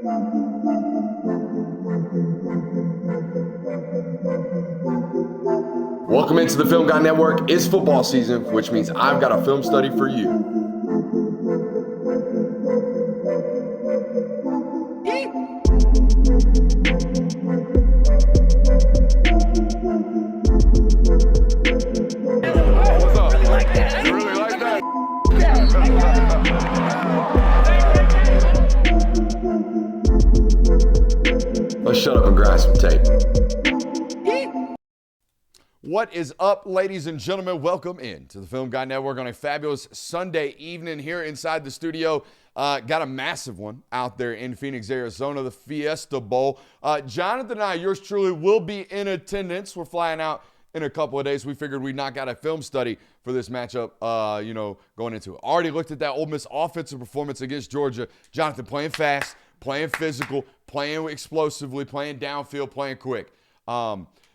Welcome into the Film Guy Network. It's football season, which means I've got a film study for you. What's up? You really like that? Let's shut up and grind some tape. What is up, ladies and gentlemen? Welcome in to the Film Guy Network on a fabulous Sunday evening here inside the studio. Got a massive one out there in Phoenix, Arizona, the Fiesta Bowl. Jonathan and I, yours truly, will be in attendance. We're flying out in a couple of days. We figured we'd knock out a film study for this matchup, going into it. Already looked at that Ole Miss offensive performance against Georgia. Jonathan playing fast, playing physical, playing explosively, playing downfield, playing quick.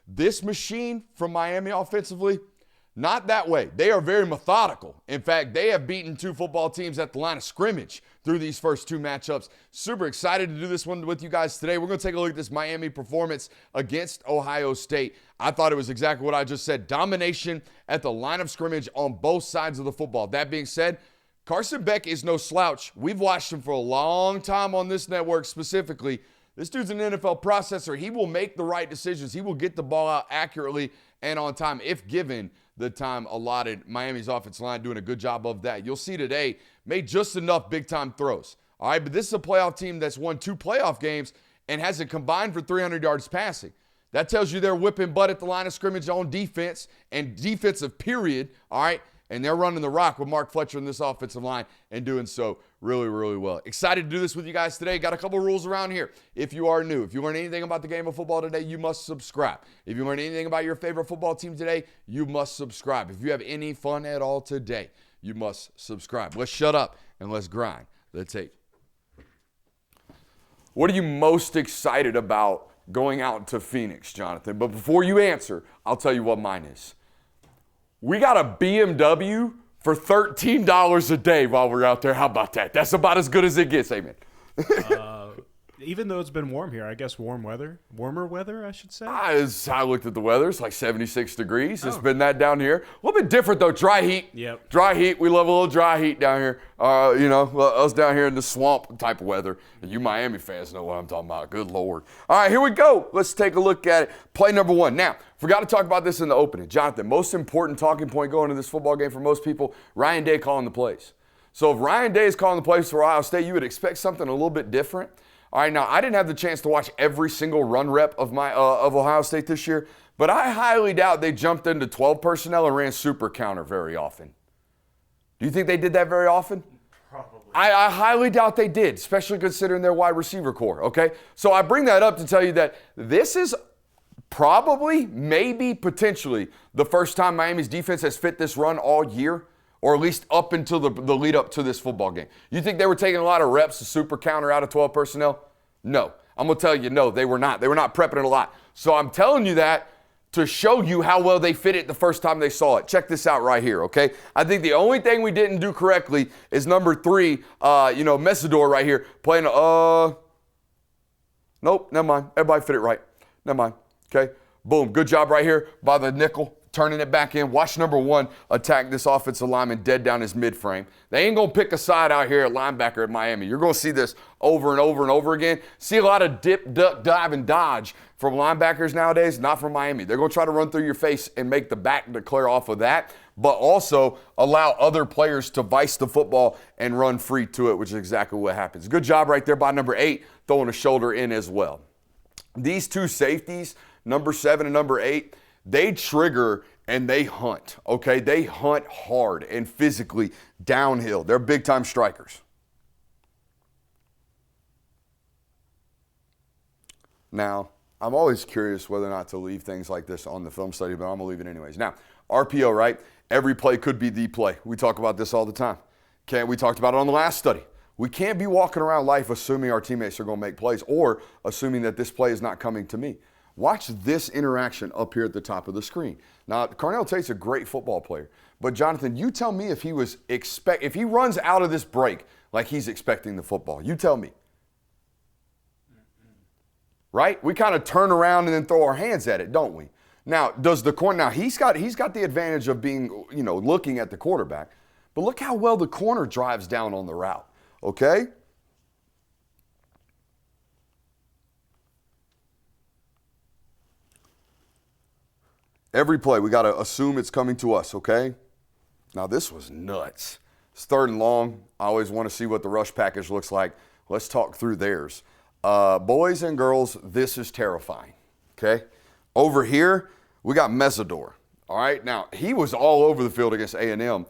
This machine from Miami offensively, not that way. They are very methodical. In fact, they have beaten two football teams at the line of scrimmage through these first two matchups. Super excited to do this one with you guys today. We're going to take a look at this Miami performance against Ohio State. I thought it was exactly what I just said. Domination at the line of scrimmage on both sides of the football. That being said, Carson Beck is no slouch. We've watched him for a long time on this network specifically. This dude's an NFL processor. He will make the right decisions. He will get the ball out accurately and on time if given the time allotted. Miami's offensive line doing a good job of that. You'll see today, made just enough big-time throws. All right, but this is a playoff team that's won 2 playoff games and hasn't combined for 300 yards passing. That tells you they're whipping butt at the line of scrimmage on defense and defensive period, all right? And they're running the rock with Mark Fletcher in this offensive line and doing so really, really well. Excited to do this with you guys today. Got a couple of rules around here. If you are new, if you learn anything about the game of football today, you must subscribe. If you learn anything about your favorite football team today, you must subscribe. If you have any fun at all today, you must subscribe. Let's shut up and let's grind the tape. What are you most excited about going out to Phoenix, Jonathan? But before you answer, I'll tell you what mine is. We got a BMW for $13 a day while we're out there. How about that? That's about as good as it gets, amen. Even though it's been warm here, I guess warmer weather, I should say. I looked at the weather. It's like 76 degrees. It's been that down here. A little bit different, though. Dry heat. Yep. Dry heat. We love a little dry heat down here. Us down here in the swamp type of weather. And you Miami fans know what I'm talking about. Good Lord. All right, here we go. Let's take a look at it. Play number 1. Now, forgot to talk about this in the opening. Jonathan, most important talking point going into this football game for most people, Ryan Day calling the plays. So if Ryan Day is calling the plays for Ohio State, you would expect something a little bit different. All right, now I didn't have the chance to watch every single run rep of Ohio State this year, but I highly doubt they jumped into 12 personnel and ran super counter very often. Do you think they did that very often? Probably. I highly doubt they did, especially considering their wide receiver core, okay? So I bring that up to tell you that this is probably, maybe, potentially the first time Miami's defense has fit this run all year, or at least up until the lead up to this football game. You think they were taking a lot of reps to super counter out of 12 personnel? No. I'm going to tell you, no, they were not. They were not prepping it a lot. So I'm telling you that to show you how well they fit it the first time they saw it. Check this out right here, okay? I think the only thing we didn't do correctly is number 3, Messidor right here, playing, nope, never mind. Everybody fit it right. Never mind, okay? Boom, good job right here by the nickel. Turning it back in. Watch number 1 attack this offensive lineman dead down his mid-frame. They ain't going to pick a side out here at linebacker at Miami. You're going to see this over and over and over again. See a lot of dip, duck, dive, and dodge from linebackers nowadays, not from Miami. They're going to try to run through your face and make the back declare off of that, but also allow other players to vice the football and run free to it, which is exactly what happens. Good job right there by number 8, throwing a shoulder in as well. These two safeties, number 7 and number 8, they trigger and they hunt, okay? They hunt hard and physically downhill. They're big-time strikers. Now, I'm always curious whether or not to leave things like this on the film study, but I'm going to leave it anyways. Now, RPO, right? Every play could be the play. We talk about this all the time. Okay, we talked about it on the last study. We can't be walking around life assuming our teammates are going to make plays or assuming that this play is not coming to me. Watch this interaction up here at the top of the screen. Now, Carnell Tate's a great football player, but Jonathan, you tell me if he runs out of this break like he's expecting the football. You tell me. right? We kind of turn around and then throw our hands at it, don't we? Now, does the corner, now he's got the advantage of being, looking at the quarterback, but look how well the corner drives down on the route, okay? Every play, we got to assume it's coming to us, okay? Now, this was nuts. It's 3rd and long. I always want to see what the rush package looks like. Let's talk through theirs. Boys and girls, this is terrifying, okay? Over here, we got Mesidor, all right? Now, he was all over the field against A&M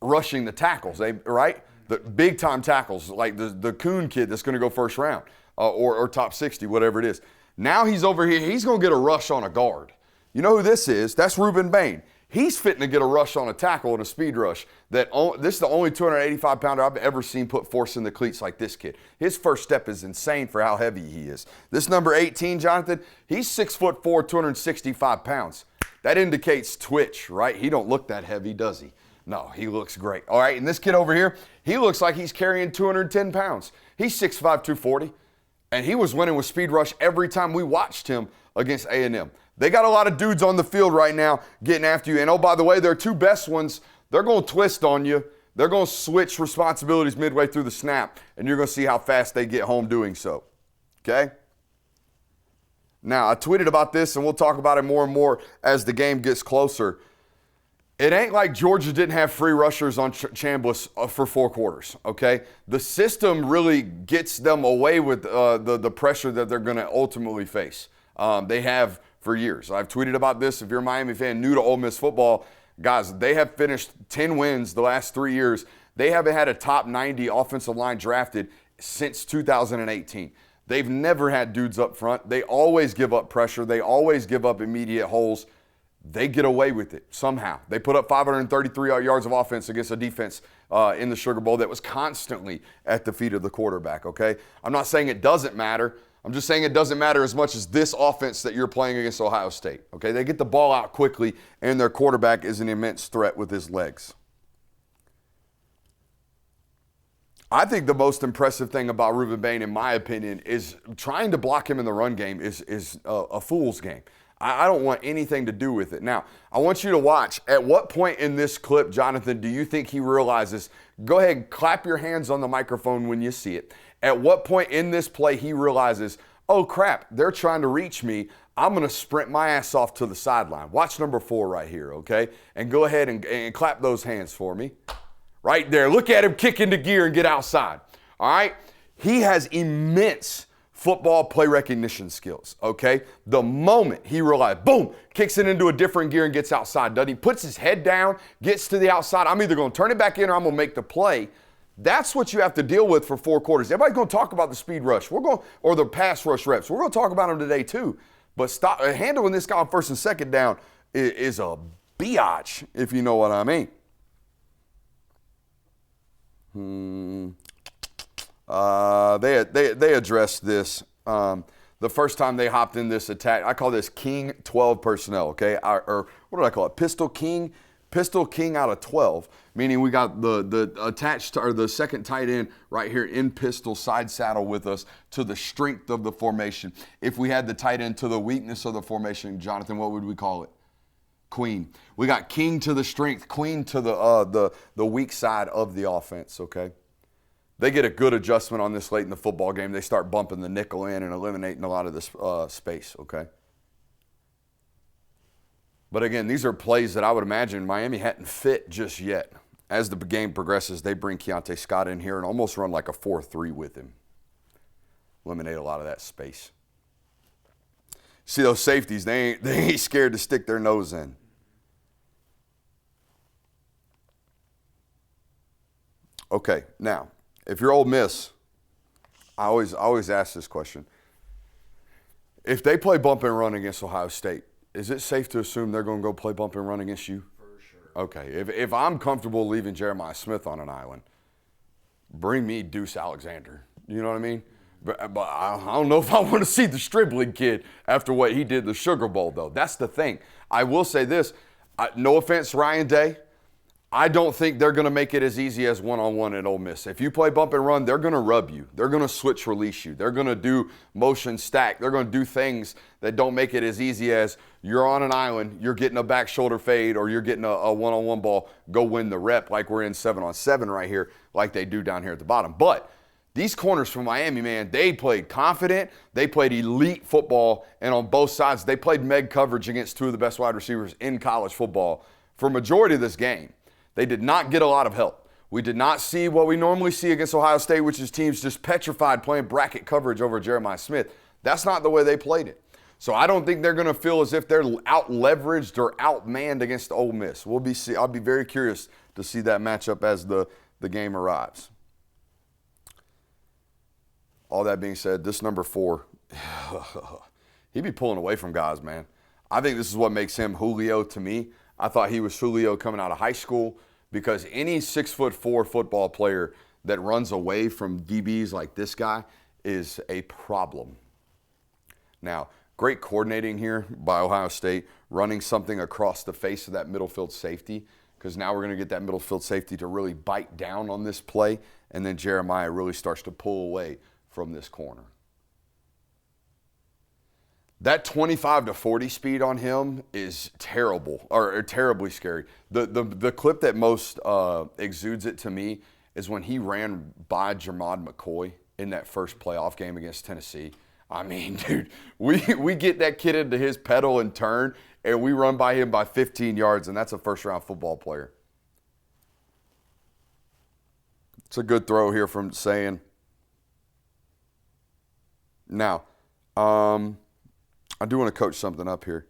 rushing the tackles, right? The big-time tackles, like the Coon kid that's going to go first round or top 60, whatever it is. Now he's over here. He's going to get a rush on a guard. You know who this is? That's Ruben Bane. He's fitting to get a rush on a tackle and a speed rush. This is the only 285-pounder I've ever seen put force in the cleats like this kid. His first step is insane for how heavy he is. This number 18, Jonathan, he's 6'4", 265 pounds. That indicates twitch, right? He don't look that heavy, does he? No, he looks great. All right, and this kid over here, he looks like he's carrying 210 pounds. He's 6'5", 240, and he was winning with speed rush every time we watched him against A&M. They got a lot of dudes on the field right now getting after you. And, oh, by the way, their 2 best ones, they're going to twist on you. They're going to switch responsibilities midway through the snap, and you're going to see how fast they get home doing so. Okay? Now, I tweeted about this, and we'll talk about it more and more as the game gets closer. It ain't like Georgia didn't have free rushers on Chambliss for 4 quarters, okay? The system really gets them away with the pressure that they're going to ultimately face. They have for years. I've tweeted about this. If you're a Miami fan new to Ole Miss football, guys, they have finished 10 wins the last 3 years. They haven't had a top 90 offensive line drafted since 2018. They've never had dudes up front. They always give up pressure. They always give up immediate holes. They get away with it somehow. They put up 533 yards of offense against a defense in the Sugar Bowl that was constantly at the feet of the quarterback, okay? I'm not saying it doesn't matter. I'm just saying it doesn't matter as much as this offense that you're playing against Ohio State, okay? They get the ball out quickly, and their quarterback is an immense threat with his legs. I think the most impressive thing about Ruben Bane, in my opinion, is trying to block him in the run game is a fool's game. I don't want anything to do with it. Now, I want you to watch. At what point in this clip, Jonathan, do you think he realizes? Go ahead and clap your hands on the microphone when you see it. At what point in this play he realizes, oh, crap, they're trying to reach me. I'm going to sprint my ass off to the sideline. Watch number 4 right here, okay? And go ahead and clap those hands for me. Right there. Look at him kick into gear and get outside. All right? He has immense football play recognition skills, okay? The moment he realized, boom, kicks it into a different gear and gets outside, doesn't he? Puts his head down, gets to the outside. I'm either going to turn it back in or I'm going to make the play. That's what you have to deal with for 4 quarters. Everybody's going to talk about the speed rush. Or the pass rush reps. We're going to talk about them today too. But handling this guy on 1st and 2nd down is a biatch, if you know what I mean. They addressed this the first time they hopped in this attack. I call this King 12 personnel, okay? Or what do I call it? Pistol King out of 12, meaning we got the attached or the second tight end right here in pistol side saddle with us to the strength of the formation. If we had the tight end to the weakness of the formation, Jonathan, what would we call it? Queen. We got King to the strength, Queen to the weak side of the offense, okay? They get a good adjustment on this late in the football game. They start bumping the nickel in and eliminating a lot of this space, okay? But again, these are plays that I would imagine Miami hadn't fit just yet. As the game progresses, they bring Keontae Scott in here and almost run like a 4-3 with him. Eliminate a lot of that space. See those safeties, they ain't scared to stick their nose in. Okay, now, if you're Ole Miss, I always ask this question. If they play bump and run against Ohio State, is it safe to assume they're going to go play bump and run against you? For sure. Okay, if I'm comfortable leaving Jeremiah Smith on an island, bring me Deuce Alexander. You know what I mean? But I don't know if I want to see the Stribling kid after what he did the Sugar Bowl, though. That's the thing. I will say this. No offense, Ryan Day. I don't think they're going to make it as easy as one-on-one at Ole Miss. If you play bump and run, they're going to rub you. They're going to switch release you. They're going to do motion stack. They're going to do things that don't make it as easy as you're on an island, you're getting a back shoulder fade, or you're getting a one-on-one ball, go win the rep like we're in 7-on-7 right here, like they do down here at the bottom. But these corners from Miami, man, they played confident. They played elite football, and on both sides, they played meg coverage against two of the best wide receivers in college football for a majority of this game. They did not get a lot of help. We did not see what we normally see against Ohio State, which is teams just petrified playing bracket coverage over Jeremiah Smith. That's not the way they played it. So I don't think they're going to feel as if they're out-leveraged or out-manned against Ole Miss. I'll be very curious to see that matchup as the game arrives. All that being said, this number 4, he'd be pulling away from guys, man. I think this is what makes him Julio to me. I thought he was Julio coming out of high school because any 6'4" football player that runs away from DBs like this guy is a problem. Now, great coordinating here by Ohio State, running something across the face of that middle field safety, because now we're going to get that middle field safety to really bite down on this play, and then Jeremiah really starts to pull away from this corner. That 25 to 40 speed on him is terrible, or terribly scary. The clip that most exudes it to me is when he ran by Jermod McCoy in that first playoff game against Tennessee. I mean, dude, we get that kid into his pedal and turn, and we run by him by 15 yards, and that's a first-round football player. It's a good throw here from Sayin. Now, I do want to coach something up here.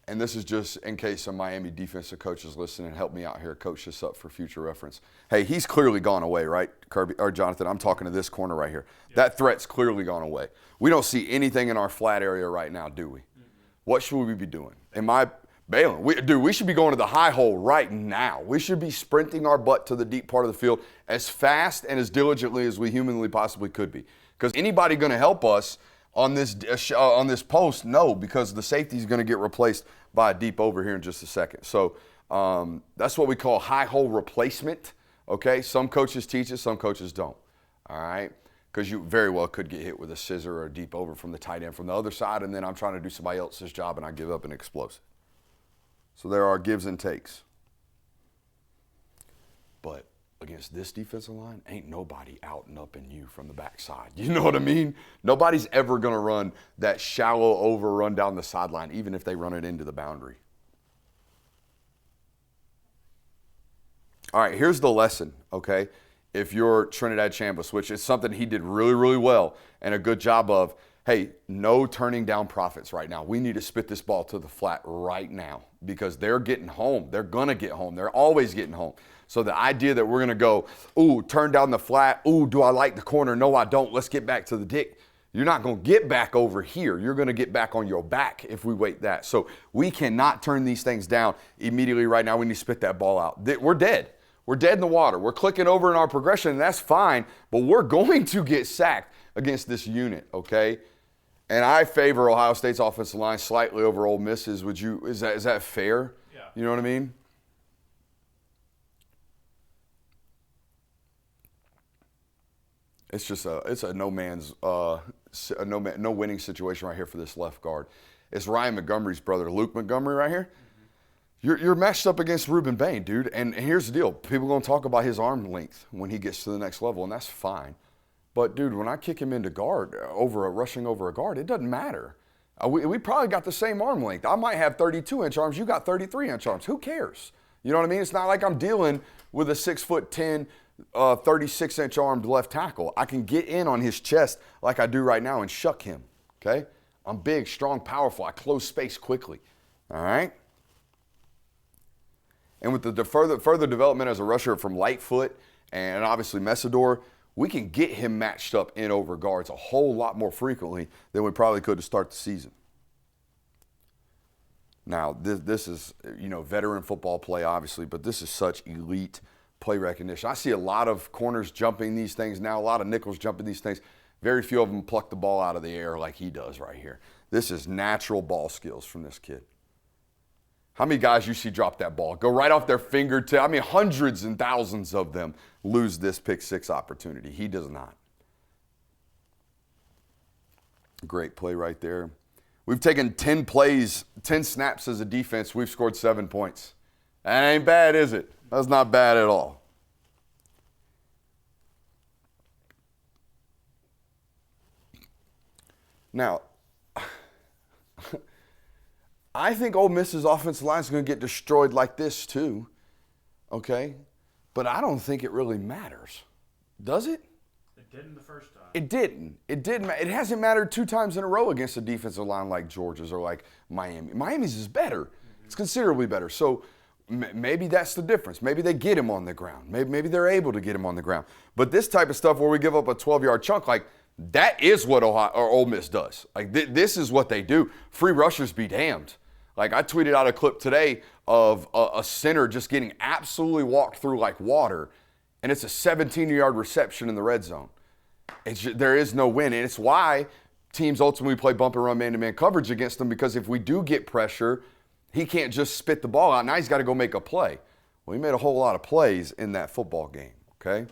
And this is just in case some Miami defensive coaches listen and help me out here, coach this up for future reference. Hey, he's clearly gone away, right, Kirby or Jonathan? I'm talking to this corner right here. Yep. That threat's clearly gone away. We don't see anything in our flat area right now, do we? Mm-hmm. What should we be doing? Bailing? We should be going to the high hole right now. We should be sprinting our butt to the deep part of the field as fast and as diligently as we humanly possibly could be. Because anybody going to help us on this post? No, because the safety is going to get replaced by a deep over here in just a second. So that's what we call high hole replacement, okay? Some coaches teach it, some coaches don't, all right? Because you very well could get hit with a scissor or a deep over from the tight end from the other side, and then I'm trying to do somebody else's job and I give up and explosive. So there are gives and takes. But against this defensive line, ain't nobody out and up in you from the backside. You know what I mean? Nobody's ever going to run that shallow overrun down the sideline, even if they run it into the boundary. All right, here's the lesson, okay? If you're Trinidad Chambliss, which is something he did really, really well and a good job of, hey, no turning down profits right now. We need to spit this ball to the flat right now because they're getting home. They're going to get home. They're always getting home. So the idea that we're going to go, ooh, turn down the flat, ooh, do I like the corner? No, I don't. Let's get back to the dick. You're not going to get back over here. You're going to get back on your back if we wait that. So we cannot turn these things down immediately right now. We need to spit that ball out. We're dead. We're dead in the water. We're clicking over in our progression, and that's fine, but we're going to get sacked against this unit, okay? And I favor Ohio State's offensive line slightly over Ole Miss's. Is that fair? Yeah. You know what I mean? It's just a no winning situation right here for this left guard. It's Ryan Montgomery's brother, Luke Montgomery, right here. Mm-hmm. You're matched up against Ruben Bane, dude. And here's the deal: people are going to talk about his arm length when he gets to the next level, and that's fine. But dude, when I kick him into guard rushing over a guard, it doesn't matter. We probably got the same arm length. I might have 32-inch arms. You got 33-inch arms. Who cares? You know what I mean? It's not like I'm dealing with a 6'10", 36-inch armed left tackle. I can get in on his chest like I do right now and shuck him, okay? I'm big, strong, powerful. I close space quickly, all right? And with the further development as a rusher from Lightfoot and obviously Messidor, we can get him matched up in over guards a whole lot more frequently than we probably could to start the season. Now, this is, veteran football play, obviously, but this is such elite play recognition. I see a lot of corners jumping these things now, a lot of nickels jumping these things. Very few of them pluck the ball out of the air like he does right here. This is natural ball skills from this kid. How many guys you see drop that ball? Go right off their fingertip. I mean, hundreds and thousands of them lose this pick six opportunity. He does not. Great play right there. We've taken 10 plays, 10 snaps as a defense. We've scored 7 points. That ain't bad, is it? That's not bad at all. Now, I think Ole Miss's offensive line is going to get destroyed like this too, okay? But I don't think it really matters. Does it? It didn't the first time. It didn't. It didn't. It hasn't mattered 2 times in a row against a defensive line like Georgia's or like Miami. Miami's is better. Mm-hmm. It's considerably better. So maybe that's the difference. Maybe they get him on the ground. Maybe they're able to get him on the ground. But this type of stuff where we give up a 12-yard chunk, like that is what Ole Miss does. Like this is what they do. Free rushers be damned. Like I tweeted out a clip today of a center just getting absolutely walked through like water, and it's a 17-yard reception in the red zone. There is no win, and it's why teams ultimately play bump and run man-to-man coverage against them, because if we do get pressure, he can't just spit the ball out. Now he's got to go make a play. Well, he made a whole lot of plays in that football game, okay?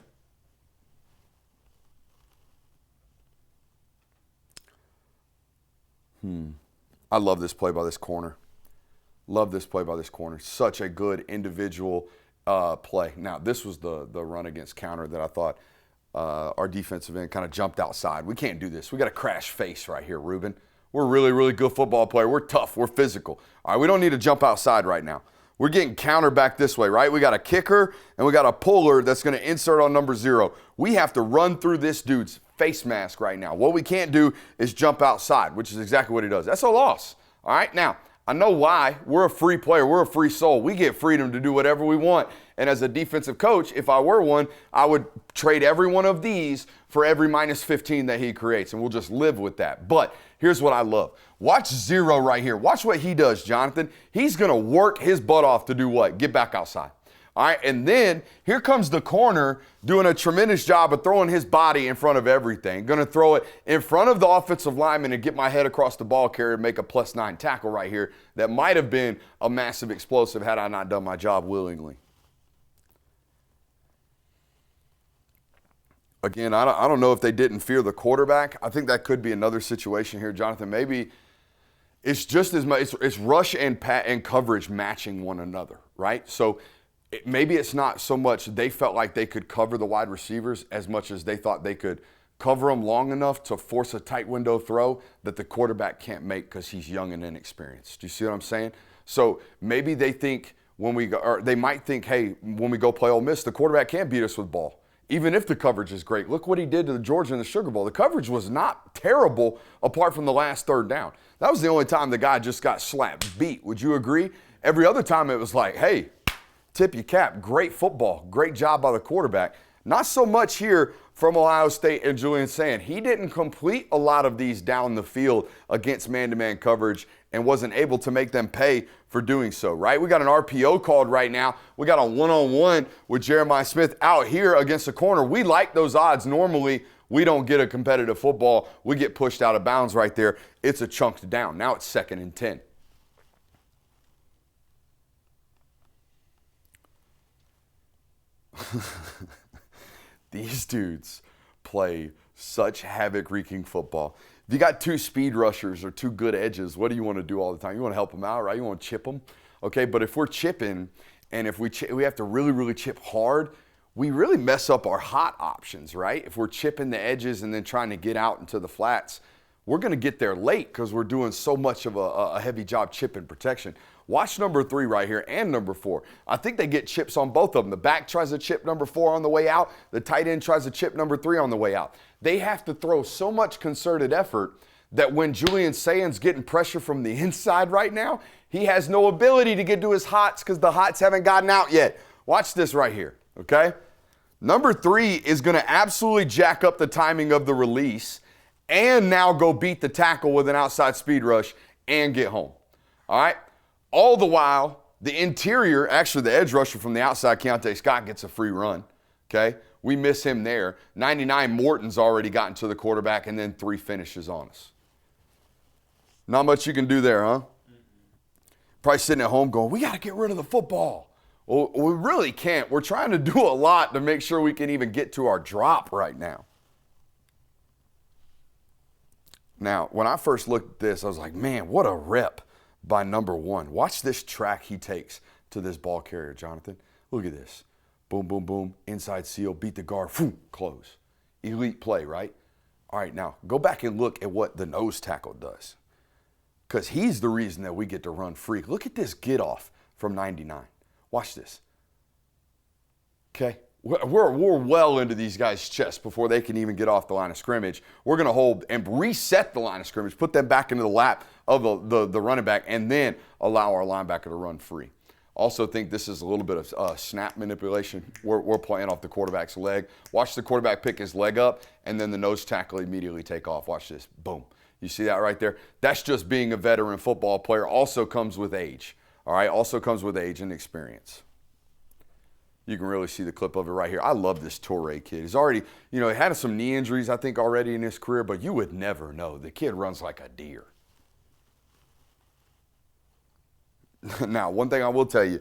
I love this play by this corner. Love this play by this corner. Such a good individual play. Now, this was the run against counter that I thought our defensive end kind of jumped outside. We can't do this. We got a crash face right here, Ruben. We're a really, really good football player. We're tough. We're physical. All right, we don't need to jump outside right now. We're getting counter back this way, right? We got a kicker and we got a puller that's going to insert on number 0. We have to run through this dude's face mask right now. What we can't do is jump outside, which is exactly what he does. That's a loss. All right, now, I know why. We're a free player. We're a free soul. We get freedom to do whatever we want. And as a defensive coach, if I were one, I would trade every one of these for every minus 15 that he creates, and we'll just live with that. But here's what I love. Watch 0 right here. Watch what he does, Jonathan. He's going to work his butt off to do what? Get back outside. All right, and then here comes the corner doing a tremendous job of throwing his body in front of everything. Going to throw it in front of the offensive lineman and get my head across the ball carrier and make a +9 tackle right here that might have been a massive explosive had I not done my job willingly. Again, I don't know if they didn't fear the quarterback. I think that could be another situation here, Jonathan. Maybe it's just as much, it's rush and coverage matching one another, right? So maybe it's not so much they felt like they could cover the wide receivers as much as they thought they could cover them long enough to force a tight window throw that the quarterback can't make because he's young and inexperienced. Do you see what I'm saying? So maybe they think they might think, hey, when we go play Ole Miss, the quarterback can't beat us with ball, even if the coverage is great. Look what he did to the Georgia in the Sugar Bowl. The coverage was not terrible apart from the last 3rd down. That was the only time the guy just got slapped beat. Would you agree? Every other time it was like, hey, tip your cap. Great football. Great job by the quarterback. Not so much here from Ohio State and Julian Sand. He didn't complete a lot of these down the field against man-to-man coverage and wasn't able to make them pay for doing so, right? We got an RPO called right now. We got a one-on-one with Jeremiah Smith out here against the corner. We like those odds. Normally, we don't get a competitive football. We get pushed out of bounds right there. It's a chunked down. Now it's 2nd and 10. These dudes play such havoc-wreaking football. If you got 2 speed rushers or 2 good edges, what do you want to do all the time? You want to help them out, right? You want to chip them, okay? But if we're chipping, and if we have to really, really chip hard, we really mess up our hot options, right? If we're chipping the edges and then trying to get out into the flats, we're going to get there late because we're doing so much of a heavy job chipping protection. Watch number 3 right here and number 4. I think they get chips on both of them. The back tries to chip number 4 on the way out. The tight end tries to chip number 3 on the way out. They have to throw so much concerted effort that when Julian Sand's getting pressure from the inside right now, he has no ability to get to his hots because the hots haven't gotten out yet. Watch this right here, okay? Number 3 is going to absolutely jack up the timing of the release and now go beat the tackle with an outside speed rush and get home, all right? All the while, the interior, actually the edge rusher from the outside, Keontae Scott, gets a free run, okay? We miss him there. 99, Morton's already gotten to the quarterback, and then 3 finishes on us. Not much you can do there, huh? Probably sitting at home going, we got to get rid of the football. Well, we really can't. We're trying to do a lot to make sure we can even get to our drop right now. Now, when I first looked at this, I was like, man, what a rep by number 1. Watch this track he takes to this ball carrier, Jonathan. Look at this. Boom, boom, boom. Inside seal, beat the guard, boom, close. Elite play, right? All right, now go back and look at what the nose tackle does. Because he's the reason that we get to run free. Look at this get off from 99. Watch this. Okay? We're well into these guys' chests before they can even get off the line of scrimmage. We're going to hold and reset the line of scrimmage, put them back into the lap of the running back, and then allow our linebacker to run free. Also think this is a little bit of snap manipulation. We're playing off the quarterback's leg. Watch the quarterback pick his leg up, and then the nose tackle immediately take off. Watch this. Boom. You see that right there? That's just being a veteran football player. Also comes with age. All right? Also comes with age and experience. You can really see the clip of it right here. I love this Torrey kid. He's already, he had some knee injuries, I think, already in his career, but you would never know. The kid runs like a deer. Now, one thing I will tell you,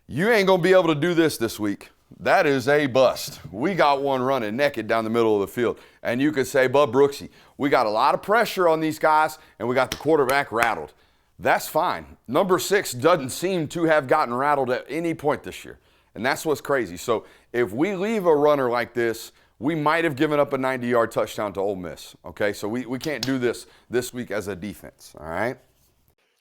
you ain't going to be able to do this week. That is a bust. We got one running naked down the middle of the field. And you could say, Bub Brooksy, we got a lot of pressure on these guys, and we got the quarterback rattled. That's fine. Number 6 doesn't seem to have gotten rattled at any point this year. And that's what's crazy. So if we leave a runner like this, we might have given up a 90-yard touchdown to Ole Miss. Okay, so we can't do this week as a defense, all right?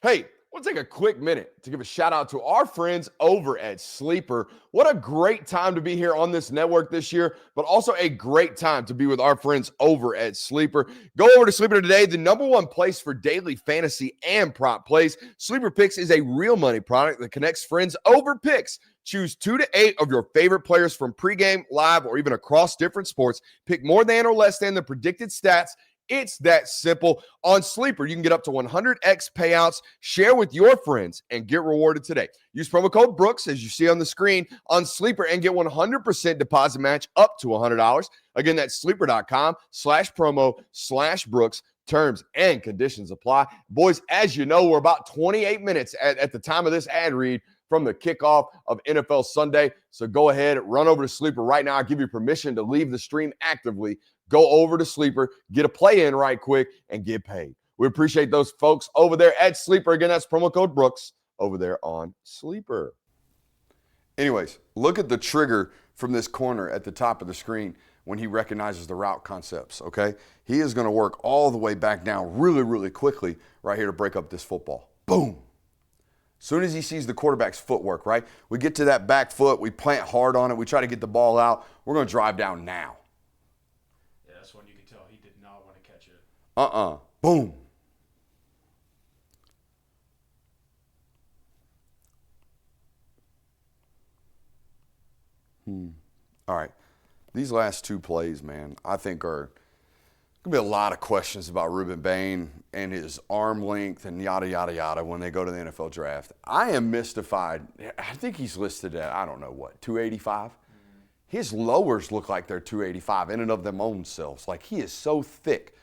Hey, we'll take a quick minute to give a shout out to our friends over at Sleeper. What a great time to be here on this network this year, but also a great time to be with our friends over at Sleeper. Go over to Sleeper today, the #1 place for daily fantasy and prop plays. Sleeper Picks is a real money product that connects friends over picks. Choose 2 to 8 of your favorite players from pregame, live, or even across different sports. Pick more than or less than the predicted stats. It's that simple. On Sleeper, you can get up to 100x payouts. Share with your friends and get rewarded today. Use promo code Brooks, as you see on the screen, on Sleeper and get 100% deposit match up to $100. Again, that's sleeper.com/promo/Brooks. Terms and conditions apply. Boys, as you know, we're about 28 minutes at the time of this ad read from the kickoff of NFL Sunday. So go ahead, run over to Sleeper right now. I'll give you permission to leave the stream actively. Go over to Sleeper, get a play in right quick, and get paid. We appreciate those folks over there at Sleeper. Again, that's promo code Brooks over there on Sleeper. Anyways, look at the trigger from this corner at the top of the screen when he recognizes the route concepts, okay? He is going to work all the way back down really, really quickly right here to break up this football. Boom. As soon as he sees the quarterback's footwork, right? We get to that back foot. We plant hard on it. We try to get the ball out. We're going to drive down now. Yeah, that's when you can tell he did not want to catch it. Boom. All right. These last 2 plays, man, I think are going to be a lot of questions about Ruben Bane and his arm length and yada, yada, yada when they go to the NFL draft. I am mystified. I think he's listed at, 285? His lowers look like they're 285 in and of them own selves. Like, he is so thick.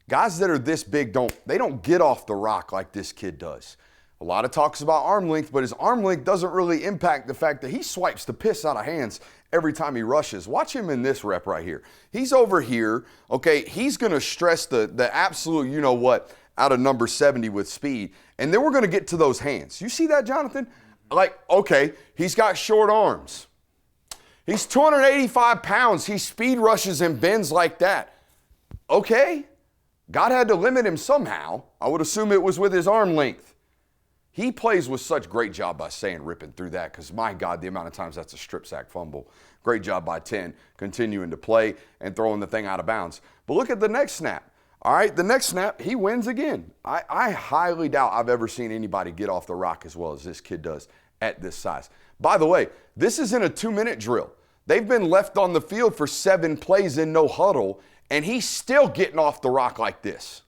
Guys that are this big they don't get off the rock like this kid does. A lot of talks about arm length, but his arm length doesn't really impact the fact that he swipes the piss out of hands every time he rushes. Watch him in this rep right here. He's over here, okay? He's going to stress the absolute you-know-what out of number 70 with speed, and then we're going to get to those hands. You see that, Jonathan? Like, okay, he's got short arms. He's 285 pounds. He speed rushes and bends like that. Okay, God had to limit him somehow. I would assume it was with his arm length. He plays with such great job by saying ripping through that because, my God, the amount of times that's a strip sack fumble. Great job by 10, continuing to play and throwing the thing out of bounds. But look at the next snap. All right, the next snap, he wins again. I highly doubt I've ever seen anybody get off the rock as well as this kid does at this size. By the way, this isn't a 2-minute drill. They've been left on the field for 7 plays in no huddle, and he's still getting off the rock like this.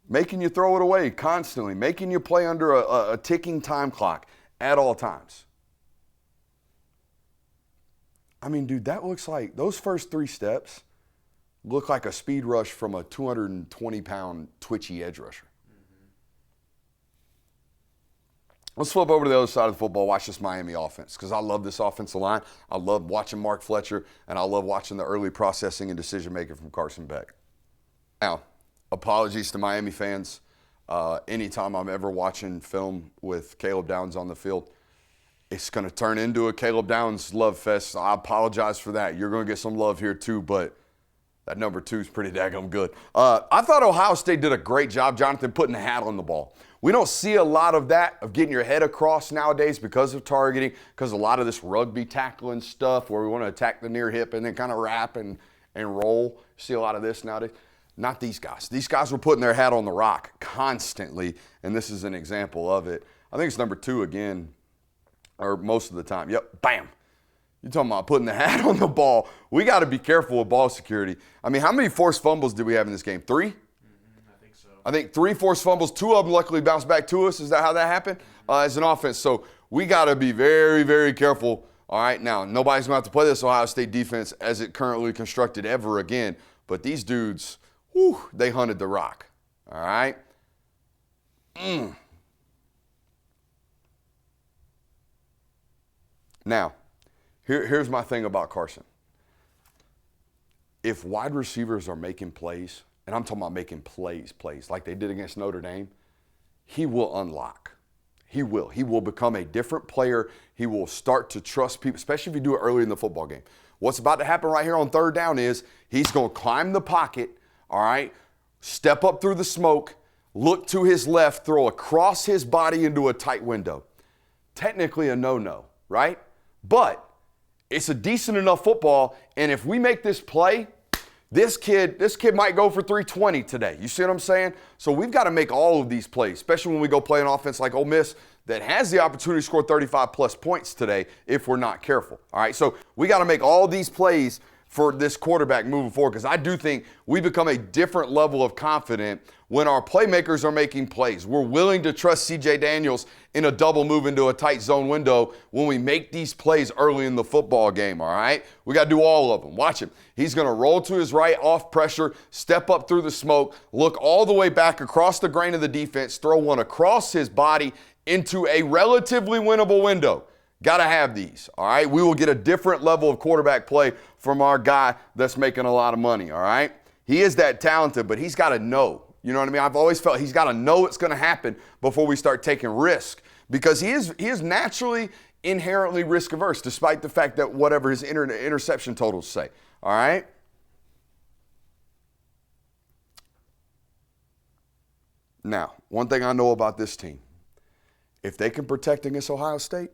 Making you throw it away constantly, making you play under a ticking time clock at all times. I mean, dude, that looks like those first 3 steps look like a speed rush from a 220-pound twitchy edge rusher. Let's flip over to the other side of the football, watch this Miami offense, because I love this offensive line. I love watching Mark Fletcher, and I love watching the early processing and decision-making from Carson Beck. Now, apologies to Miami fans. Anytime I'm ever watching film with Caleb Downs on the field, it's going to turn into a Caleb Downs love fest. I apologize for that. You're going to get some love here too, but that number 2 is pretty daggum good. I thought Ohio State did a great job, Jonathan, putting the hat on the ball. We don't see a lot of that, of getting your head across nowadays because of targeting, because a lot of this rugby tackling stuff where we want to attack the near hip and then kind of wrap and roll. See a lot of this nowadays. Not these guys. These guys were putting their hat on the rock constantly, and this is an example of it. I think it's number 2 again, or most of the time. Yep, bam. You're talking about putting the hat on the ball. We got to be careful with ball security. I mean, how many forced fumbles did we have in this game? 3? I think so. I think 3 forced fumbles. 2 of them luckily bounced back to us. Is that how that happened? As an offense. So we got to be very, very careful. All right, now, nobody's going to have to play this Ohio State defense as it currently constructed ever again. But these dudes, whew, they hunted the rock. All right? Now, here's my thing about Carson. If wide receivers are making plays, and I'm talking about making plays like they did against Notre Dame, he will unlock. He will. He will become a different player. He will start to trust people, especially if you do it early in the football game. What's about to happen right here on 3rd down is he's going to climb the pocket, all right, step up through the smoke, look to his left, throw across his body into a tight window. Technically a no-no, right? But it's a decent enough football, and if we make this play, this kid might go for 320 today. You see what I'm saying? So we've got to make all of these plays, especially when we go play an offense like Ole Miss that has the opportunity to score 35-plus points today if we're not careful. All right, so we got to make all these plays for this quarterback moving forward, because I do think we become a different level of confident when our playmakers are making plays. We're willing to trust C.J. Daniels in a double move into a tight zone window when we make these plays early in the football game, all right? We got to do all of them. Watch him. He's going to roll to his right off pressure, step up through the smoke, look all the way back across the grain of the defense, throw one across his body into a relatively winnable window. Got to have these, all right? We will get a different level of quarterback play from our guy that's making a lot of money, all right? He is that talented, but he's got to know. You know what I mean? I've always felt he's got to know it's going to happen before we start taking risk, because he is naturally inherently risk averse, despite the fact that whatever his interception totals say, all right? Now, one thing I know about this team, if they can protect against Ohio State,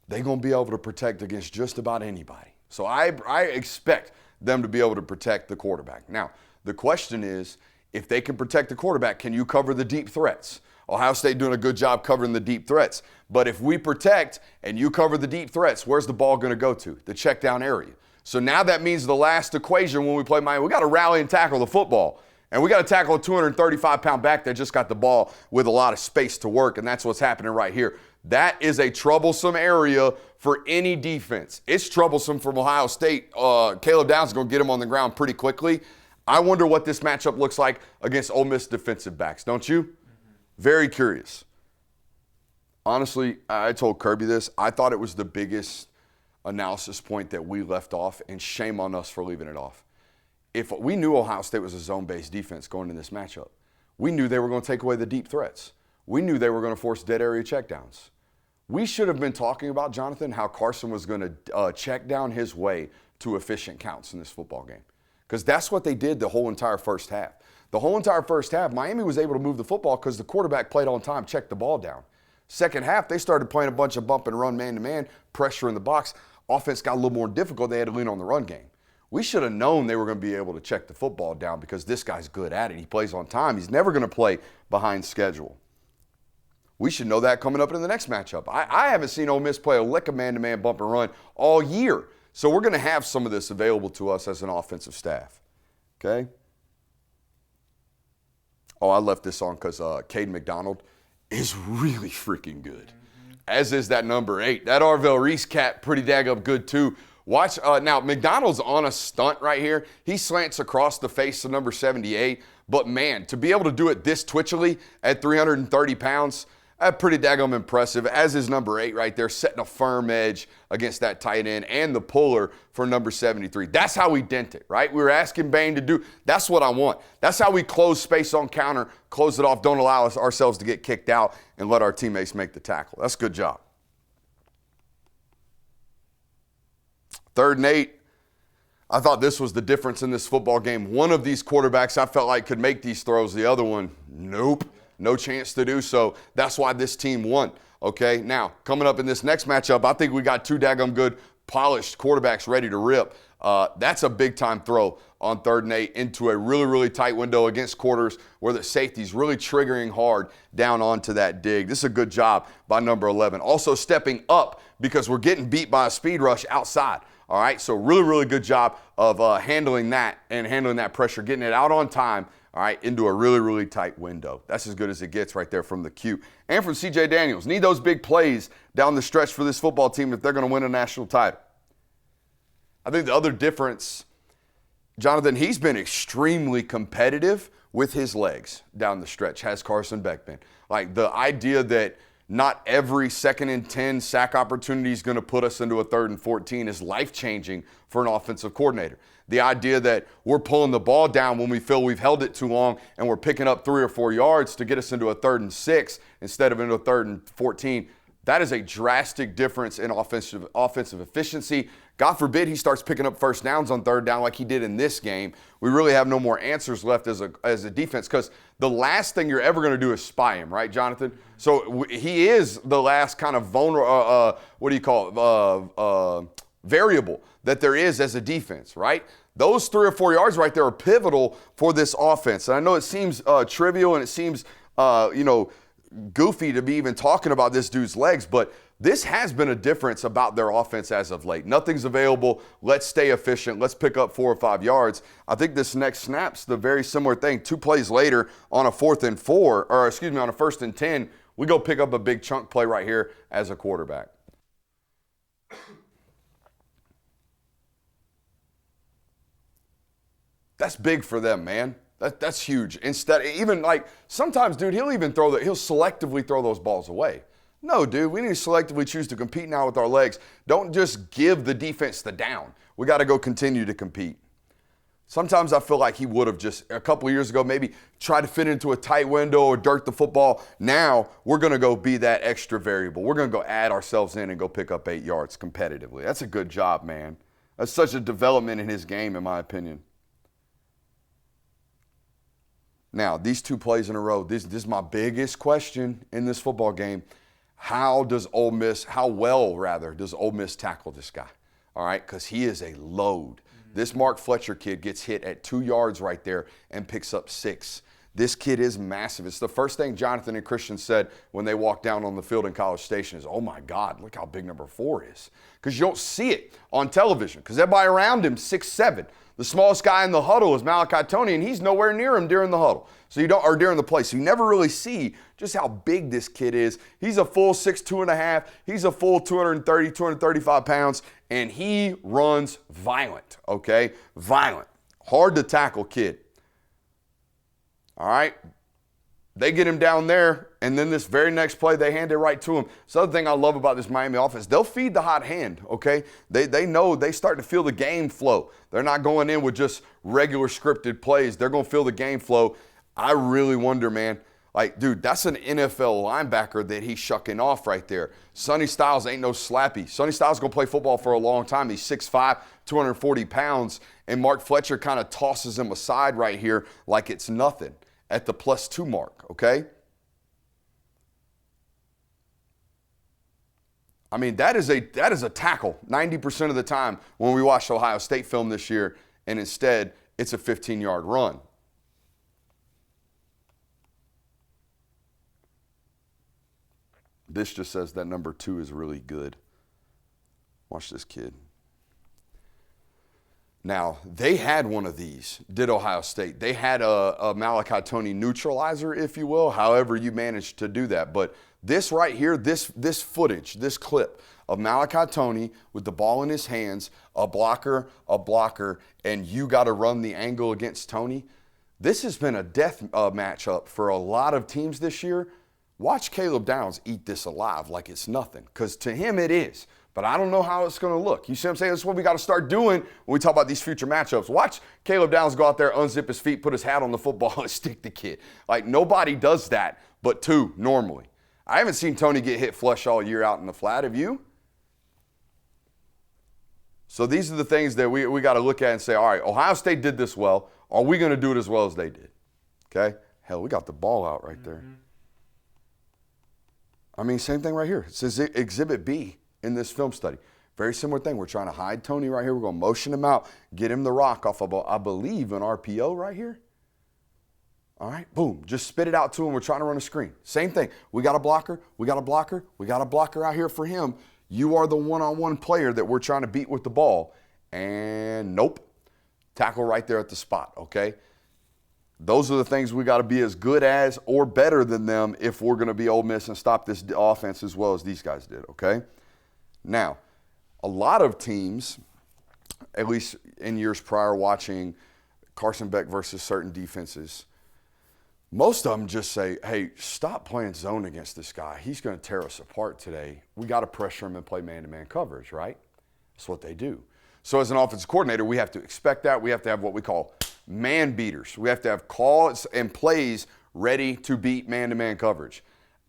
they're going to be able to protect against just about anybody. So I expect them to be able to protect the quarterback. Now, the question is, if they can protect the quarterback, can you cover the deep threats? Ohio State doing a good job covering the deep threats. But if we protect and you cover the deep threats, where's the ball going to go to? The check down area. So now that means the last equation when we play Miami, we got to rally and tackle the football. And we got to tackle a 235-pound back that just got the ball with a lot of space to work, and that's what's happening right here. That is a troublesome area for any defense. It's troublesome from Ohio State. Caleb Downs is going to get him on the ground pretty quickly. I wonder what this matchup looks like against Ole Miss defensive backs, don't you? Very curious. Honestly, I told Kirby this. I thought it was the biggest analysis point that we left off, and shame on us for leaving it off. If we knew Ohio State was a zone-based defense going into this matchup, we knew they were going to take away the deep threats. We knew they were going to force dead area checkdowns. We should have been talking about, Jonathan, how Carson was going to check down his way to efficient counts in this football game, because that's what they did the whole entire first half. The whole entire first half, Miami was able to move the football because the quarterback played on time, checked the ball down. Second half, they started playing a bunch of bump and run man-to-man, pressure in the box. Offense got a little more difficult. They had to lean on the run game. We should have known they were going to be able to check the football down because this guy's good at it. He plays on time. He's never going to play behind schedule. We should know that coming up in the next matchup. I haven't seen Ole Miss play a lick of man-to-man bump and run all year. So we're going to have some of this available to us as an offensive staff. Okay? Oh, I left this on because Caden McDonald is really freaking good. As is that number 8. That Arvell Reese cat, pretty daggum good too. Watch now. McDonald's on a stunt right here. He slants across the face of number 78. But man, to be able to do it this twitchily at 330 pounds, pretty daggone impressive. As is number 8 right there, setting a firm edge against that tight end and the puller for number 73. That's how we dent it, right? We were asking Bane to do. That's what I want. That's how we close space on counter, close it off, don't allow ourselves to get kicked out, and let our teammates make the tackle. That's a good job. 3rd and 8. I thought this was the difference in this football game. One of these quarterbacks I felt like could make these throws. The other one, nope, no chance to do so. That's why this team won. Okay, now coming up in this next matchup, I think we got 2 daggum good, polished quarterbacks ready to rip. That's a big-time throw on 3rd and 8 into a really, really tight window against quarters where the safety's really triggering hard down onto that dig. This is a good job by number 11. Also stepping up because we're getting beat by a speed rush outside. All right, so really, really good job of handling that and handling that pressure, getting it out on time, all right, into a really, really tight window. That's as good as it gets right there from the Q. And from C.J. Daniels. Need those big plays down the stretch for this football team if they're going to win a national title. I think the other difference, Jonathan, he's been extremely competitive with his legs down the stretch, has Carson Beck been. Like the idea that not every 2nd and 10 sack opportunity is going to put us into a 3rd and 14 is life-changing for an offensive coordinator. The idea that we're pulling the ball down when we feel we've held it too long and we're picking up 3 or 4 yards to get us into a 3rd and 6 instead of into a 3rd and 14, that is a drastic difference in offensive efficiency. God forbid he starts picking up first downs on 3rd down like he did in this game. We really have no more answers left as a defense because the last thing you're ever going to do is spy him, right, Jonathan? So he is the last kind of variable that there is as a defense, right? Those 3 or 4 yards right there are pivotal for this offense. And I know it seems trivial and it seems, goofy to be even talking about this dude's legs, but this has been a difference about their offense as of late. Nothing's available. Let's stay efficient. Let's pick up 4 or 5 yards. I think this next snap's the very similar thing. 2 plays later on a 1st and 10, we go pick up a big chunk play right here as a quarterback. That's big for them, man. That's huge. Instead, even like sometimes, dude, he'll selectively throw those balls away. No, dude, we need to selectively choose to compete now with our legs. Don't just give the defense the down. We got to go continue to compete. Sometimes I feel like he would have just a couple of years ago maybe tried to fit into a tight window or dirt the football. Now we're going to go be that extra variable. We're going to go add ourselves in and go pick up 8 yards competitively. That's a good job, man. That's such a development in his game, in my opinion. Now, these 2 plays in a row, this is my biggest question in this football game. How well does Ole Miss tackle this guy? All right, because he is a load. This Mark Fletcher kid gets hit at 2 yards right there and picks up 6. This kid is massive. It's the first thing Jonathan and Christian said when they walked down on the field in College Station is, oh my God, look how big number 4 is. Because you don't see it on television because everybody around him 6'7". The smallest guy in the huddle is Malachi Tony, and he's nowhere near him during the huddle. Or during the play. So you never really see just how big this kid is. He's a full 6'2.5". He's a full 230, 235 pounds, and he runs violent, okay? Violent. Hard to tackle kid. All right? They get him down there, and then this very next play, they hand it right to him. It's the other thing I love about this Miami offense. They'll feed the hot hand, okay? They know they start to feel the game flow. They're not going in with just regular scripted plays. They're going to feel the game flow. I really wonder, man. Like, dude, that's an NFL linebacker that he's shucking off right there. Sonny Styles ain't no slappy. Sonny Styles going to play football for a long time. He's 6'5", 240 pounds, and Mark Fletcher kind of tosses him aside right here like it's nothing at the +2 mark, okay? I mean, that is a tackle 90% of the time when we watched Ohio State film this year, and instead it's a 15-yard run. This just says that number 2 is really good. Watch this kid. Now, they had one of these, did Ohio State. They had a Malachi Tony neutralizer, if you will, however you managed to do that. But this right here, this footage, this clip of Malachi Tony with the ball in his hands, a blocker, and you got to run the angle against Tony. This has been a death matchup for a lot of teams this year. Watch Caleb Downs eat this alive like it's nothing, because to him it is. But I don't know how it's going to look. You see what I'm saying? That's what we got to start doing when we talk about these future matchups. Watch Caleb Downs go out there, unzip his feet, put his hat on the football, and stick the kid. Like, nobody does that but two normally. I haven't seen Tony get hit flush all year out in the flat. Have you? So these are the things that we got to look at and say, all right, Ohio State did this well. Are we going to do it as well as they did? Okay? Hell, we got the ball out right there. I mean, same thing right here. It says Exhibit B in this film study. Very similar thing. We're trying to hide Tony right here. We're going to motion him out, get him the rock off of, I believe, an RPO right here. All right, boom. Just spit it out to him. We're trying to run a screen. Same thing. We got a blocker. We got a blocker. We got a blocker out here for him. You are the one-on-one player that we're trying to beat with the ball. And nope. Tackle right there at the spot, okay? Those are the things we got to be as good as or better than them if we're going to be Ole Miss and stop this offense as well as these guys did, okay? Now, a lot of teams, at least in years prior watching Carson Beck versus certain defenses, most of them just say, hey, stop playing zone against this guy. He's going to tear us apart today. We got to pressure him and play man-to-man coverage, right? That's what they do. So as an offensive coordinator, we have to expect that. We have to have what we call man beaters. We have to have calls and plays ready to beat man-to-man coverage.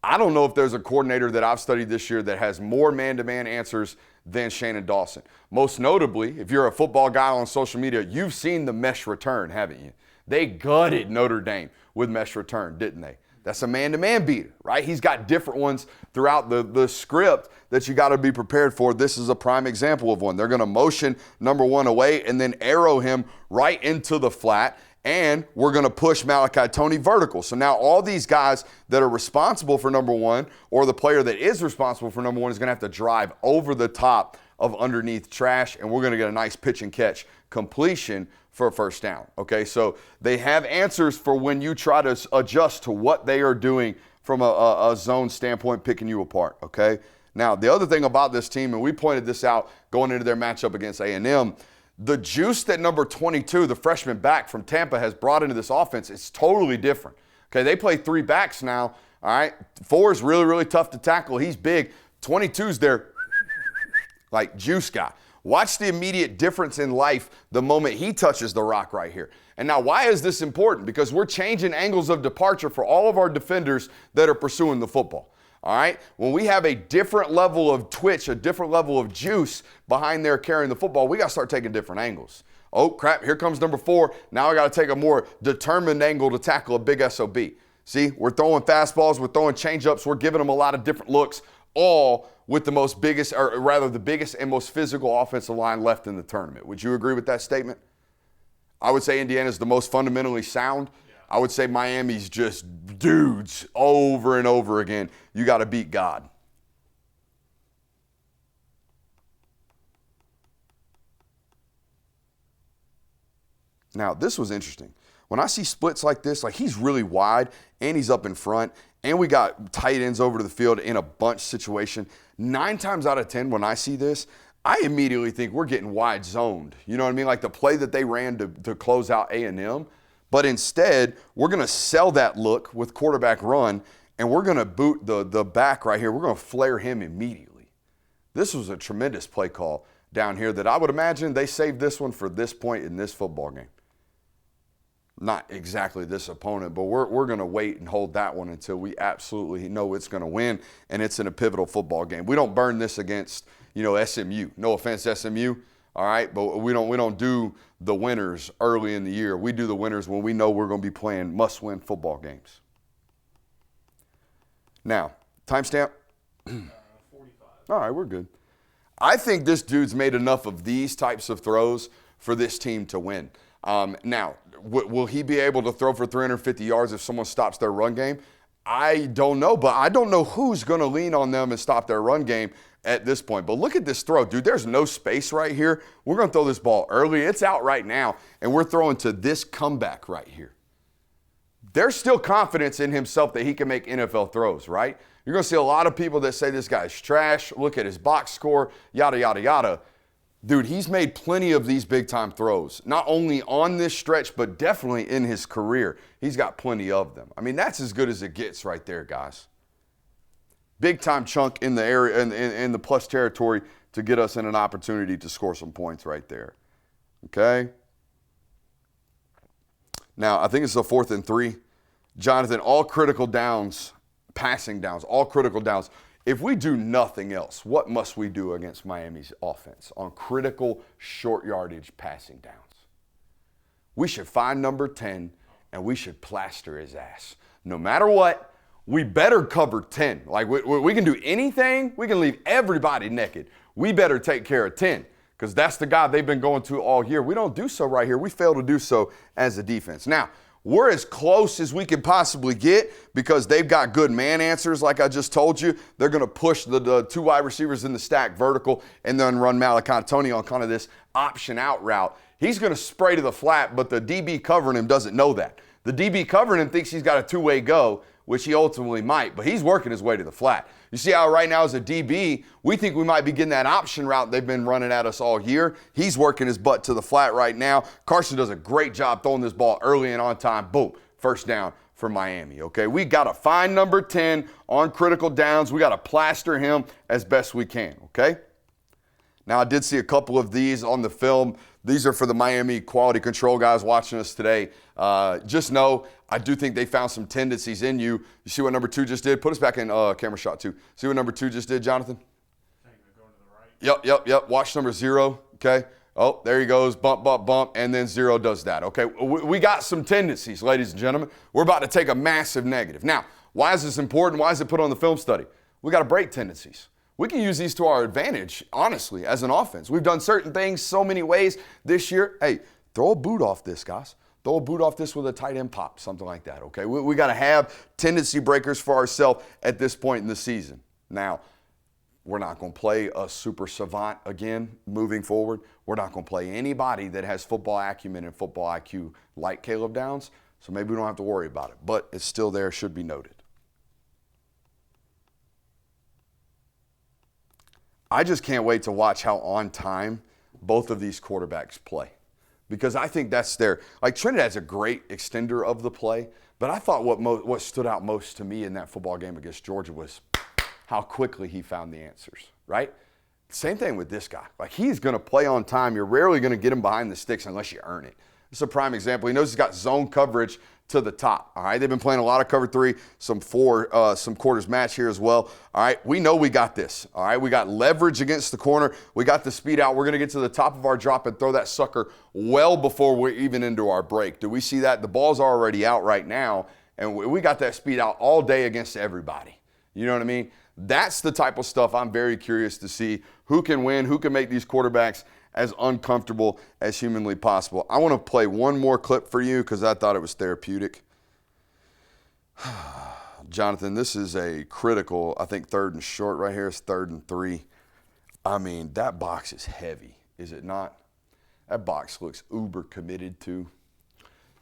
I don't know if there's a coordinator that I've studied this year that has more man-to-man answers than Shannon Dawson. Most notably, if you're a football guy on social media, you've seen the mesh return, haven't you? They gutted Notre Dame with mesh return, didn't they? That's a man-to-man beater, right? He's got different ones throughout the script that you got to be prepared for. This is a prime example of one. They're going to motion number one away and then arrow him right into the flat, and we're going to push Malachi Tony vertical. So now all these guys that are responsible for number one, or the player that is responsible for number one, is going to have to drive over the top of underneath trash, and we're going to get a nice pitch and catch completion for a first down, okay? So they have answers for when you try to adjust to what they are doing from a zone standpoint, picking you apart, okay? Now, the other thing about this team, and we pointed this out going into their matchup against A&M, the juice that number 22, the freshman back from Tampa, has brought into this offense is totally different, okay? They play three backs now, all right? 4 is really, really tough to tackle. He's big. 22's their, like, juice guy. Watch the immediate difference in life the moment he touches the rock right here. And now, why is this important? Because we're changing angles of departure for all of our defenders that are pursuing the football. All right? When we have a different level of twitch, a different level of juice behind there carrying the football, we got to start taking different angles. Oh, crap, here comes number 4. Now I got to take a more determined angle to tackle a big SOB. See, we're throwing fastballs, we're throwing changeups, we're giving them a lot of different looks, all with the biggest and most physical offensive line left in the tournament. Would you agree with that statement? I would say Indiana's the most fundamentally sound. Yeah. I would say Miami's just dudes over and over again. You got to beat God. Now, this was interesting. When I see splits like this, like he's really wide and he's up in front, and we got tight ends over to the field in a bunch situation, 9 times out of 10 when I see this, I immediately think we're getting wide zoned. You know what I mean? Like the play that they ran to close out A&M. But instead, we're going to sell that look with quarterback run, and we're going to boot the back right here. We're going to flare him immediately. This was a tremendous play call down here that I would imagine they saved this one for this point in this football game. Not exactly this opponent, but we're going to wait and hold that one until we absolutely know it's going to win, and it's in a pivotal football game. We don't burn this against, SMU. No offense, SMU, all right? But we don't do the winners early in the year. We do the winners when we know we're going to be playing must-win football games. Now, timestamp? 45. All right, we're good. I think this dude's made enough of these types of throws for this team to win. Now, will he be able to throw for 350 yards if someone stops their run game? I don't know, but I don't know who's going to lean on them and stop their run game at this point. But look at this throw, dude. There's no space right here. We're going to throw this ball early. It's out right now, and we're throwing to this comeback right here. There's still confidence in himself that he can make NFL throws, right? You're going to see a lot of people that say this guy's trash, look at his box score, yada, yada, yada. Dude, he's made plenty of these big-time throws, not only on this stretch, but definitely in his career. He's got plenty of them. I mean, that's as good as it gets right there, guys. Big-time chunk in the area, in the plus territory to get us in an opportunity to score some points right there. Okay? Now, I think it's a 4th and 3. Jonathan, all critical downs, passing downs, all critical downs. If we do nothing else, what must we do against Miami's offense on critical short yardage passing downs? We should find number 10, and we should plaster his ass. No matter what, we better cover 10. Like, we can do anything. We can leave everybody naked. We better take care of 10 because that's the guy they've been going to all year. We don't do so right here. We fail to do so as a defense. Now, we're as close as we can possibly get because they've got good man answers, like I just told you. They're going to push the 2 wide receivers in the stack vertical and then run Malachi Tony on kind of this option out route. He's going to spray to the flat, but the DB covering him doesn't know that. The DB covering him thinks he's got a 2-way go, which he ultimately might, but he's working his way to the flat. You see how right now as a DB, we think we might be getting that option route they've been running at us all year. He's working his butt to the flat right now. Carson does a great job throwing this ball early and on time. Boom, first down for Miami, okay? We got to find number 10 on critical downs. We got to plaster him as best we can, okay? Now, I did see a couple of these on the film. These are for the Miami quality control guys watching us today. Just know, I do think they found some tendencies in you. You see what number 2 just did? Put us back in camera shot 2. See what number 2 just did, Jonathan? Going to the right. Yep. Watch number 0, okay? Oh, there he goes, bump, bump, bump, and then 0 does that, okay? We got some tendencies, ladies and gentlemen. We're about to take a massive negative. Now, why is this important? Why is it put on the film study? We got to break tendencies. We can use these to our advantage, honestly, as an offense. We've done certain things so many ways this year. Hey, throw a boot off this, guys. Throw a boot off this with a tight end pop, something like that, okay? We got to have tendency breakers for ourselves at this point in the season. Now, we're not going to play a super savant again moving forward. We're not going to play anybody that has football acumen and football IQ like Caleb Downs, so maybe we don't have to worry about it. But it's still there, should be noted. I just can't wait to watch how on time both of these quarterbacks play because I think that's their – like Trinidad's a great extender of the play, but I thought what stood out most to me in that football game against Georgia was how quickly he found the answers, right? Same thing with this guy. Like he's going to play on time. You're rarely going to get him behind the sticks unless you earn it. This is a prime example. He knows he's got zone coverage to the top, all right? They've been playing a lot of cover 3, some quarters match here as well, all right? We know we got this, all right? We got leverage against the corner. We got the speed out. We're going to get to the top of our drop and throw that sucker well before we're even into our break. Do we see that? The ball's already out right now, and we got that speed out all day against everybody. You know what I mean? That's the type of stuff I'm very curious to see. Who can win? Who can make these quarterbacks as uncomfortable as humanly possible? I want to play one more clip for you because I thought it was therapeutic. Jonathan, this is a critical, I think 3rd and short right here. It's 3rd and 3. I mean, that box is heavy, is it not? That box looks uber committed to.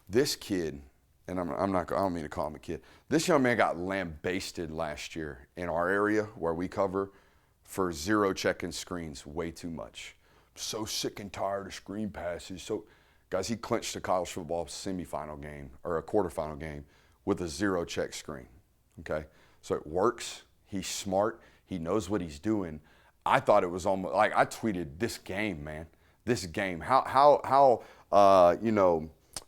This kid, and I don't mean to call him a kid. This young man got lambasted last year in our area where we cover for 0 checking screens way too much. So sick and tired of screen passes. So, guys, he clinched a college football semifinal game or a quarterfinal game with a 0 check screen, okay? So it works. He's smart. He knows what he's doing. I thought it was almost like I tweeted this game, man. This game. How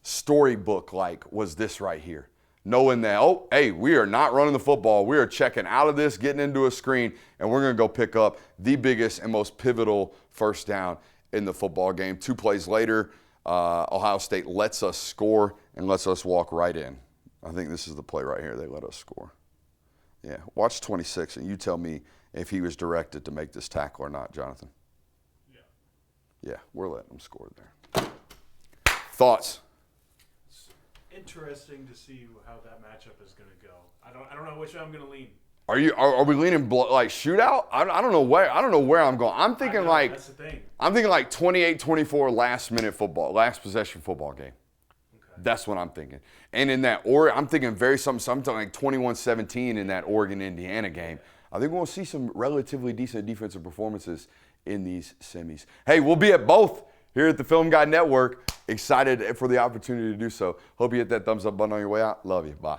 storybook-like was this right here? Knowing that, oh, hey, we are not running the football. We are checking out of this, getting into a screen, and we're going to go pick up the biggest and most pivotal first down in the football game. 2 plays later, Ohio State lets us score and lets us walk right in. I think this is the play right here. They let us score. Yeah, watch 26, and you tell me if he was directed to make this tackle or not, Jonathan. Yeah, we're letting them score there. Thoughts? Interesting to see how that matchup is going to go. I don't know which way I'm going to lean. Are we leaning like shootout? I don't know where I'm going. I'm thinking that's the thing. I'm thinking like 28-24 last possession football game. Okay. That's what I'm thinking. And in that I'm thinking something like 21-17 in that Oregon-Indiana game. I think we'll see some relatively decent defensive performances in these semis. Hey, we'll be at both here at the Film Guy Network. Excited for the opportunity to do so. Hope you hit that thumbs up button on your way out. Love you. Bye.